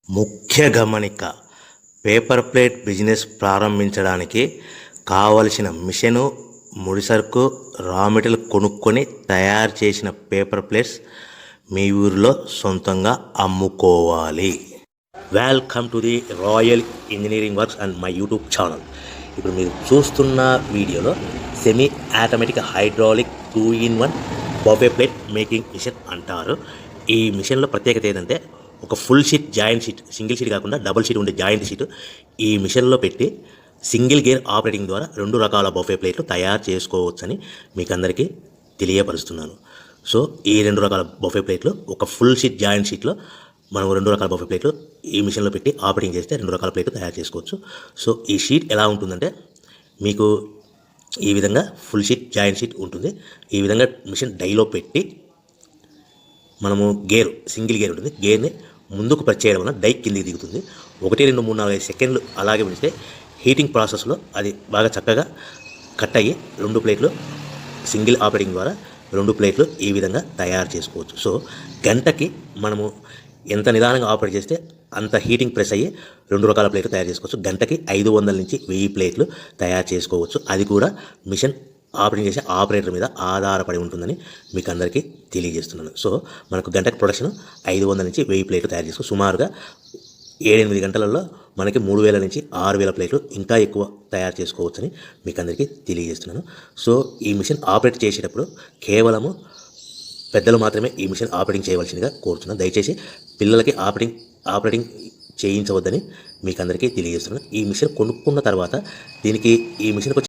ముఖ్య గమనిక, paper plate business ప్రారంభించడానికి కావలసిన మిషను, ముడిసరుకు, రా మెటీరియల్ కొనుక్కొని తయారు చేసిన పేపర్ ప్లేట్స్ మీ ఊరిలో సొంతంగా అమ్ముకోవాలి. Welcome to the royal engineering works and my YouTube channel. ఇప్పుడు మీరు చూస్తున్న వీడియోలో semi automatic hydraulic 2-in-1 buffet plate making machine అంటారు. ఈ మిషన్లో ప్రత్యేకత ఏంటంటే ఒక full sheet joint sheet, single sheet కాకుండా డబుల్ షీట్ ఉండే జాయింట్ షీట్ ఈ మిషన్లో పెట్టి సింగిల్ గేర్ ఆపరేటింగ్ ద్వారా 2 రకాల బఫే ప్లేట్లు తయారు చేసుకోవచ్చని మీకు అందరికీ తెలియపరుస్తున్నాను. సో ఈ 2 రకాల బఫే ప్లేట్లు ఒక ఫుల్ షీట్ జాయింట్ షీట్లో మనం 2 రకాల బఫే ప్లేట్లు ఈ మిషన్లో పెట్టి ఆపరేటింగ్ చేస్తే 2 రకాల ప్లేట్లు తయారు చేసుకోవచ్చు. సో ఈ షీట్ ఎలా ఉంటుందంటే మీకు ఈ విధంగా ఫుల్ షీట్ జాయింట్ షీట్ ఉంటుంది. ఈ విధంగా మిషన్ డైలో పెట్టి మనము సింగిల్ గేర్ ఉంటుంది, గేర్ని ముందుకు ప్రెస్ చేయడం వల్ల డై కిందికి దిగుతుంది. 1, 2, 3, 4, 5 సెకండ్లు అలాగే ఉంచితే హీటింగ్ ప్రాసెస్లో అది బాగా చక్కగా కట్ అయ్యి 2 ప్లేట్లు సింగిల్ ఆపరేటింగ్ ద్వారా 2 ప్లేట్లు ఈ విధంగా తయారు చేసుకోవచ్చు. సో గంటకి మనము ఎంత నిదానంగా ఆపరేట్ చేస్తే అంత హీటింగ్ ప్రెస్ అయ్యి 2 రకాల ప్లేట్లు తయారు చేసుకోవచ్చు. గంటకి 500 నుంచి 1000 ప్లేట్లు తయారు చేసుకోవచ్చు. అది కూడా మిషన్ ఆపరేటింగ్ చేసే ఆపరేటర్ మీద ఆధారపడి ఉంటుందని మీకు అందరికీ తెలియజేస్తున్నాను. సో మనకు గంటకి ప్రొడక్షన్ 500 నుంచి 1000 ప్లేట్లు తయారు చేసుకో సుమారుగా 7-8 గంటలలో మనకి 3000 నుంచి 6000 ప్లేట్లు ఇంకా ఎక్కువ తయారు చేసుకోవచ్చని మీకు అందరికీ తెలియజేస్తున్నాను. సో ఈ మిషన్ ఆపరేట్ చేసేటప్పుడు కేవలము పెద్దలు మాత్రమే ఈ మిషన్ ఆపరేటింగ్ చేయవలసిందిగా కోరుతున్నాను. దయచేసి పిల్లలకి ఆపరేటింగ్ చేయించవద్దని మీకు అందరికీ తెలియజేస్తున్నాను. ఈ మిషన్ కొనుక్కున్న తర్వాత ఈ మిషన్కి